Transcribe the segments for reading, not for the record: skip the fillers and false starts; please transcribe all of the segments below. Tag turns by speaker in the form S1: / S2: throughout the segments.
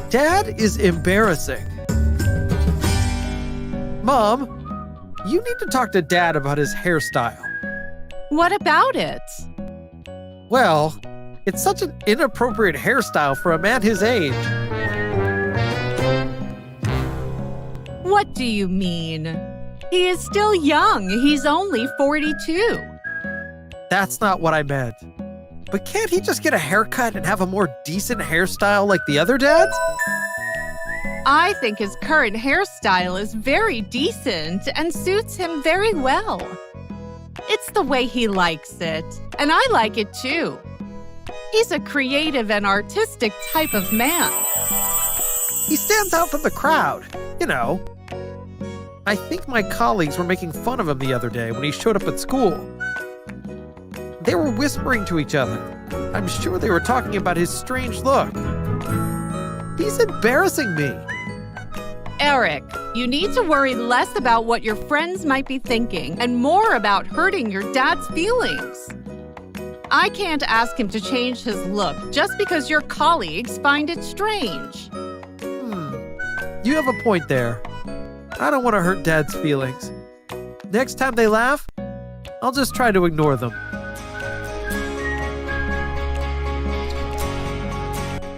S1: Dad is embarrassing. Mom, you need to talk to Dad about his hairstyle.
S2: What about it?
S1: Well, it's such an inappropriate hairstyle for a man his age.
S2: What do you mean? He is still young. He's only 42.
S1: That's not what I meant. But can't he just get a haircut and have a more decent hairstyle like the other dads?
S2: I think his current hairstyle is very decent and suits him very well. It's the way he likes it, and I like it too. He's a creative and artistic type of man.
S1: He stands out from the crowd, you know. I think my colleagues were making fun of him the other day when he showed up at school. They were whispering to each other. I'm sure they were talking about his strange look. He's embarrassing me.
S2: Eric, you need to worry less about what your friends might be thinking and more about hurting your dad's feelings. I can't ask him to change his look just because your colleagues find it strange.
S1: You have a point there. I don't want to hurt Dad's feelings. Next time they laugh, I'll just try to ignore them.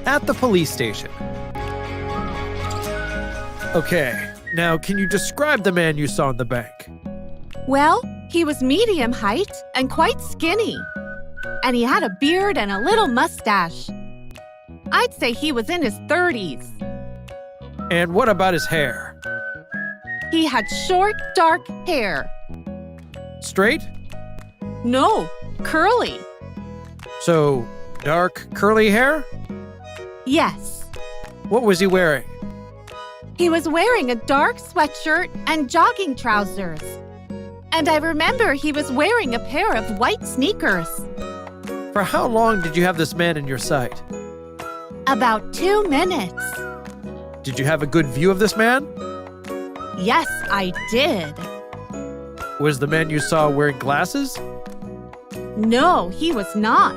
S1: At the police station. Okay, now can you describe the man you saw in the bank?
S2: Well, he was medium height and quite skinny. And he had a beard and a little mustache. I'd say he was in his 30s.
S1: And what about his hair?
S2: He had short, dark hair.
S1: Straight?
S2: No, curly.
S1: So, dark, curly hair?
S2: Yes.
S1: What was he wearing?
S2: He was wearing a dark sweatshirt and jogging trousers. And I remember he was wearing a pair of white sneakers.
S1: For how long did you have this man in your sight?
S2: About 2 minutes.
S1: Did you have a good view of this man?
S2: Yes, I did.
S1: Was the man you saw wearing glasses?
S2: No, he was not.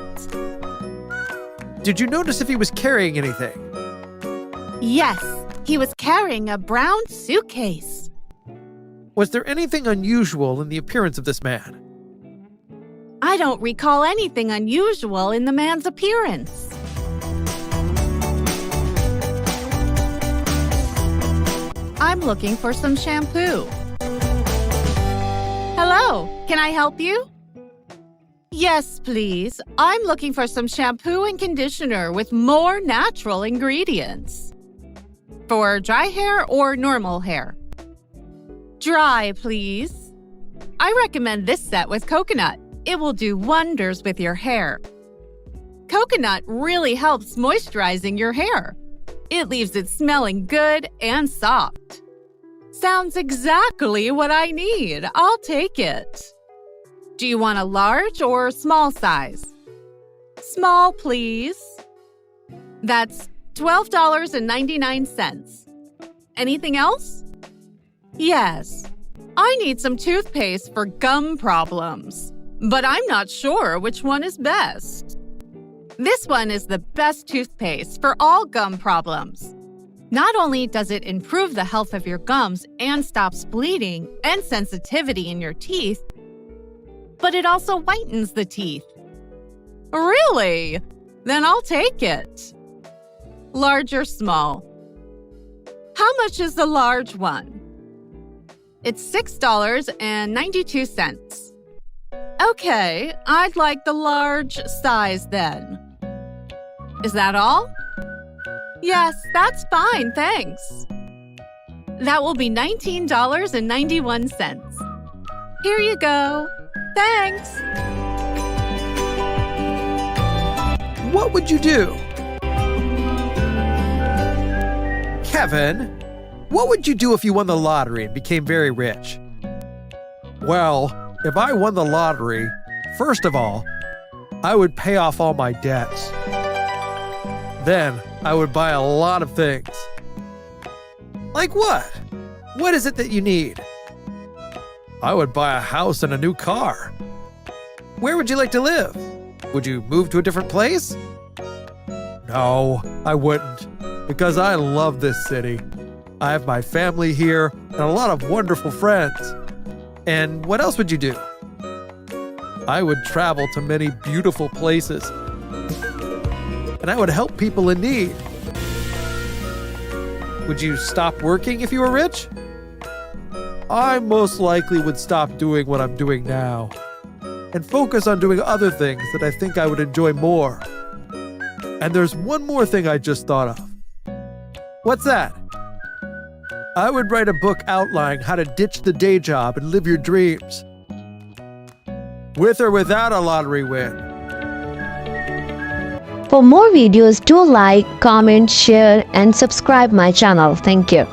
S1: Did you notice if he was carrying anything?
S2: Yes, he was carrying a brown suitcase.
S1: Was there anything unusual in the appearance of this man?
S2: I don't recall anything unusual in the man's appearance. I'm looking for some shampoo. Hello, can I help you? Yes, please. I'm looking for some shampoo and conditioner with more natural ingredients. For dry hair or normal hair? Dry, please. I recommend this set with coconut. It will do wonders with your hair. Coconut really helps moisturizing your hair. It leaves it smelling good and soft. Sounds exactly what I need. I'll take it. Do you want a large or small size? Small, please. That's $12.99. Anything else? Yes. I need some toothpaste for gum problems, but I'm not sure which one is best. This one is the best toothpaste for all gum problems. Not only does it improve the health of your gums and stops bleeding and sensitivity in your teeth, but it also whitens the teeth. Really? Then I'll take it. Large or small? How much is the large one? It's $6.92. Okay, I'd like the large size then. Is that all? Yes, that's fine, thanks. That will be $19.91. Here you go. Thanks.
S1: What would you do? Kevin, what would you do if you won the lottery and became very rich? Well, if I won the lottery, first of all, I would pay off all my debts. Then I would buy a lot of things. Like what? What is it that you need? I would buy a house and a new car. Where would you like to live? Would you move to a different place? No, I wouldn't. because I love this city. I have my family here and a lot of wonderful friends. And what else would you do? I would travel to many beautiful places. And I would help people in need. Would you stop working if you were rich? I most likely would stop doing what I'm doing now and focus on doing other things that I think I would enjoy more. And there's one more thing I just thought of. What's that? I would write a book outlining how to ditch the day job and live your dreams. With or without a lottery win.
S3: For more videos, do like, comment, share, and subscribe my channel. Thank you.